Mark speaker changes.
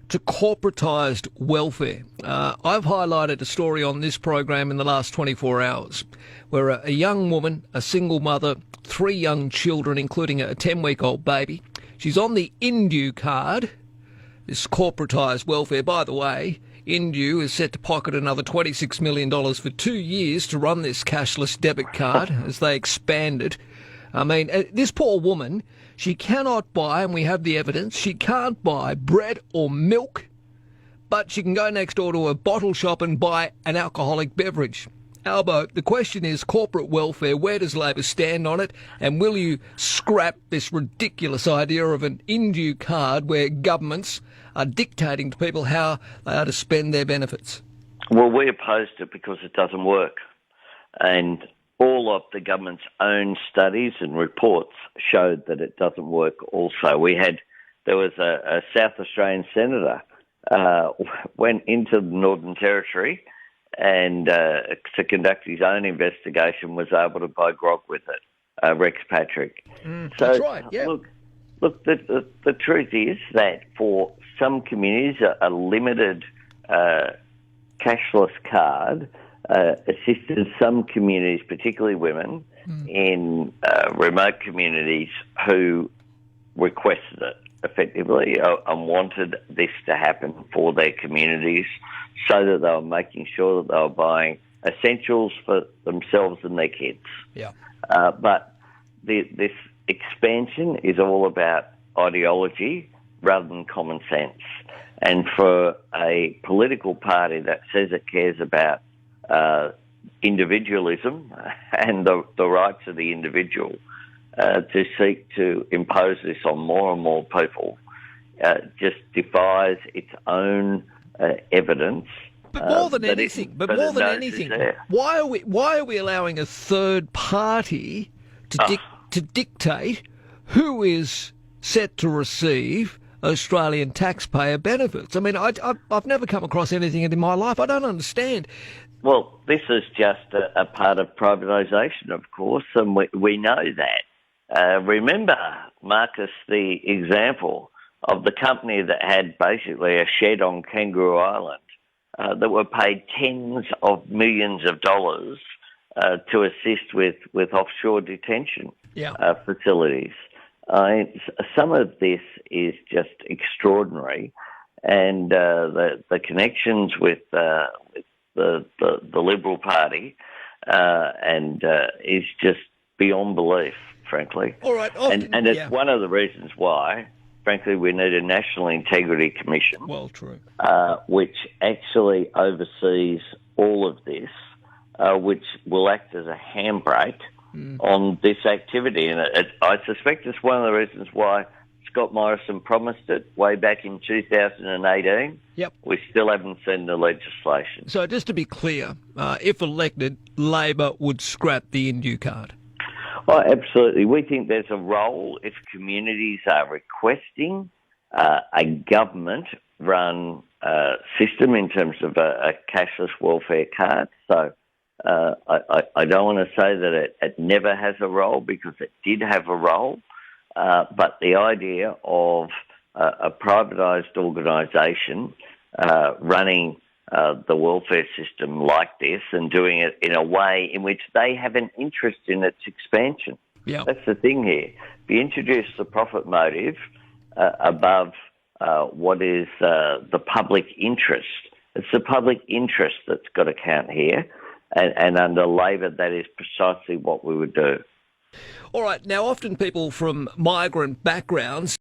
Speaker 1: to corporatised welfare. I've highlighted a story on this program in the last 24 hours where a young woman, a single mother, 3 young children, including a 10-week-old baby, she's on the Indu card, this corporatised welfare. By the way, Indu is set to pocket another $26 million for 2 years to run this cashless debit card as they expand it. I mean, this poor woman, she cannot buy, and we have the evidence, she can't buy bread or milk, but she can go next door to a bottle shop and buy an alcoholic beverage. Albo, the question is corporate welfare. Where does Labor stand on it? And will you scrap this ridiculous idea of an Indu card where governments are dictating to people how they are to spend their benefits?
Speaker 2: Well, we opposed it because it doesn't work. And all of the government's own studies and reports showed that it doesn't work also. There was a South Australian senator went into the Northern Territory and to conduct his own investigation, was able to buy grog with it, Rex Patrick.
Speaker 1: That's right, yeah.
Speaker 2: Look, the truth is that for some communities, a limited cashless card assisted some communities, particularly women, in remote communities who requested it effectively and wanted this to happen for their communities so that they were making sure that they were buying essentials for themselves and their kids.
Speaker 1: Yeah.
Speaker 2: But this expansion is all about ideology rather than common sense. And for a political party that says it cares about individualism and the rights of the individual to seek to impose this on more and more people just defies its own evidence.
Speaker 1: But more than anything, why are we allowing a third party to dictate who is set to receive Australian taxpayer benefits? I mean, I've never come across anything in my life. I don't understand.
Speaker 2: Well, this is just a part of privatisation, of course, and we know that. Remember, Marcus, the example of the company that had basically a shed on Kangaroo Island that were paid tens of millions of dollars to assist with offshore detention facilities. Some of this is just extraordinary, and the connections with the Liberal Party and is just beyond belief, frankly.
Speaker 1: All right,
Speaker 2: and it's one of the reasons why, frankly, we need a National Integrity Commission.
Speaker 1: Well, true.
Speaker 2: Which actually oversees all of this, which will act as a handbrake on this activity. And I suspect it's one of the reasons why Scott Morrison promised it way back in 2018.
Speaker 1: Yep.
Speaker 2: We still haven't seen the legislation.
Speaker 1: So just to be clear, if elected, Labor would scrap the Indu card.
Speaker 2: Oh, absolutely. We think there's a role if communities are requesting a government-run system in terms of a cashless welfare card. So I don't want to say that it never has a role, because it did have a role. But the idea of a privatised organisation running the welfare system like this and doing it in a way in which they have an interest in its expansion.
Speaker 1: Yeah.
Speaker 2: That's the thing here. If you introduce the profit motive above what is the public interest, it's the public interest that's got to count here. And under Labor, that is precisely what we would do.
Speaker 1: All right. Now, often people from migrant backgrounds